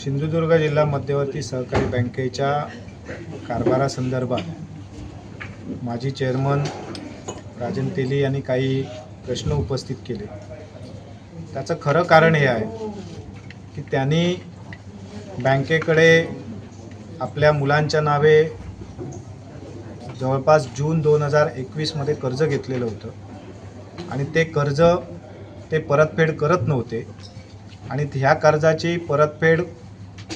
सिंधुदुर्ग जिल्हा मध्यवर्ती सहकारी बँकेच्या कारभारासंदर्भात माजी चेअरमन राजन तेली यांनी काही प्रश्न उपस्थित केले। त्याचं खरं कारण हे आहे की त्यांनी बँकेकडे आपल्या मुलांच्या नावे जवळपास जून 2021 मध्ये कर्ज घेतलेलं होतं आणि ते कर्ज ते परतफेड करत नव्हते आणि ह्या कर्जाची परतफेड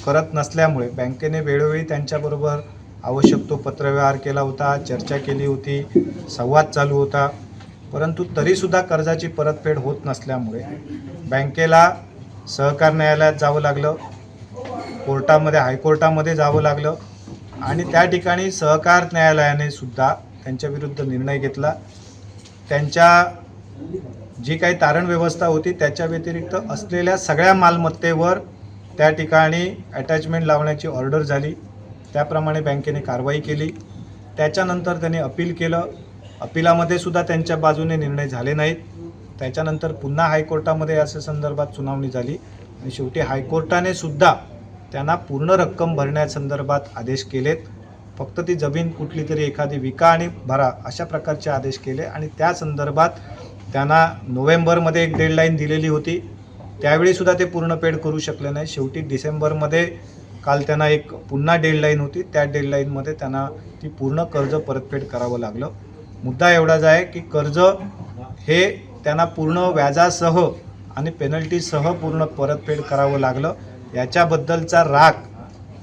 करत नसल्यामुळे बँकेने वेळोवेळी त्यांच्याबरोबर आवश्यक तो पत्रव्यवहार केला होता, चर्चा केली होती, संवाद चालू होता, परंतु तरीसुद्धा कर्जाची परतफेड होत नसल्यामुळे बँकेला सहकार न्यायालयात जावं लागलं, कोर्टामध्ये हायकोर्टामध्ये जावं लागलं आणि त्या ठिकाणी सहकार न्यायालयाने सुद्धा त्यांच्या विरुद्ध निर्णय घेतला। त्यांच्या जी काही तारण व्यवस्था होती त्याच्या व्यतिरिक्त असलेल्या सगळ्या मालमत्तेवर त्या ठिकाणी अटॅचमेंट लावण्याची ऑर्डर झाली। त्याप्रमाणे बँकेने कारवाई केली। त्याच्यानंतर त्यांनी अपील केलं, अपीलामध्ये सुद्धा त्यांच्या बाजूने निर्णय झाले नाहीत। त्याच्यानंतर पुन्हा हायकोर्टामध्ये या संदर्भात सुनावणी झाली आणि शेवटी हायकोर्टाने सुद्धा त्यांना पूर्ण रक्कम भरण्यासंदर्भात आदेश केलेत। फक्त ती जमीन कुठली तरी एखादी विका आणि भरा अशा प्रकारचे आदेश केले आणि त्या संदर्भात त्यांना नोव्हेंबरमध्ये एक डेडलाईन दिलेली होती, त्यावेळी सुद्धा ते पूर्ण पेड करू शकले नाही। शेवटी डिसेंबरमध्ये काल त्यांना एक पुन्हा डेडलाईन होती, त्या डेडलाईनमध्ये त्यांना ती पूर्ण कर्ज परतफेड करावं लागलं। मुद्दा एवढाच आहे की कर्ज हे त्यांना पूर्ण व्याजासह आणि पेनल्टीसह पूर्ण परतफेड करावं लागलं। याच्याबद्दलचा राग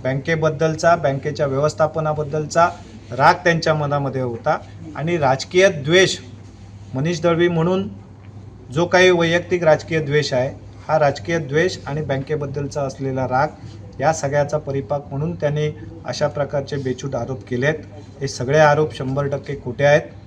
बँकेबद्दलचा, बँकेच्या व्यवस्थापनाबद्दलचा राग त्यांच्या मनामध्ये होता आणि राजकीय द्वेष, मनीष दळवी म्हणून जो काही वैयक्तिक राजकीय द्वेष आहे, हा राजकीय द्वेष आणि बँकेबद्दलचा असलेला राग या सगळ्याचा परिपाक म्हणून त्यांनी अशा प्रकारचे बेछूट आरोप केलेत। हे सगळे आरोप 100% खोटे आहेत।